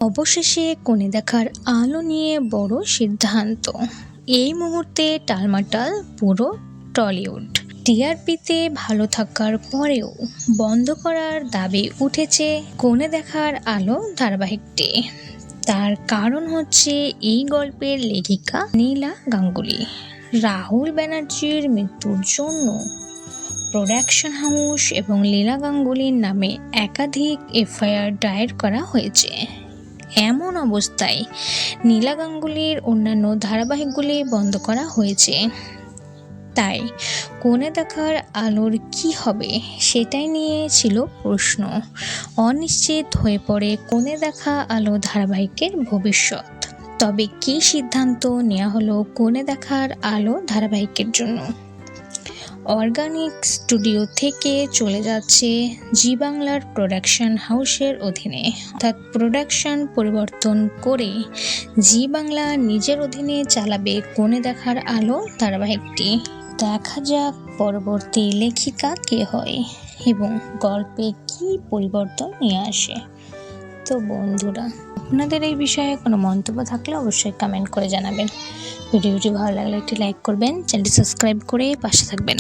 অবশেষে কনে দেখার আলো নিয়ে বড় সিদ্ধান্ত। এই মুহূর্তে টালমাটাল পুরো টলিউড। টিআরপিতে ভালো থাকার পরেও বন্ধ করার দাবি উঠেছে কনে দেখার আলো ধারাবাহিকটি। তার কারণ হচ্ছে এই গল্পের লেখিকা নীলা গাঙ্গুলি। রাহুল ব্যানার্জির মৃত্যুর জন্য প্রোডাকশন হাউস এবং লীলা গাঙ্গুলির নামে একাধিক এফআইআর দায়ের করা হয়েছে। এমন অবস্থায় নীলা গাঙ্গুলির অন্যান্য ধারাবাহিকগুলি বন্ধ করা হয়েছে। তাই কনে দেখার আলোর কি হবে সেটাই নিয়ে ছিল প্রশ্ন। অনিশ্চিত হয়ে পড়ে কনে দেখা আলো ধারাবাহিকের ভবিষ্যৎ। তবে কী সিদ্ধান্ত নেওয়া হলো কনে দেখার আলো ধারাবাহিকের জন্য? অর্গানিক স্টুডিও থেকে চলে যাচ্ছে জি বাংলার প্রোডাকশন হাউসের অধীনে, অর্থাৎ প্রোডাকশন পরিবর্তন করে জি বাংলা নিজের অধীনে চালাবে কনে দেখার আলো ধারাবাহিকটি। দেখা যাক পরবর্তী লেখিকা কে হয় এবং গল্পে কি পরিবর্তন নিয়ে আসে। তো বন্ধুরা, আপনাদের এই বিষয়ে কোনো মন্তব্য থাকলে অবশ্যই কমেন্ট করে জানাবেন। ভিডিওটি ভালো লাগলে একটি লাইক করবেন, চ্যানেলটি সাবস্ক্রাইব করে পাশে থাকবেন।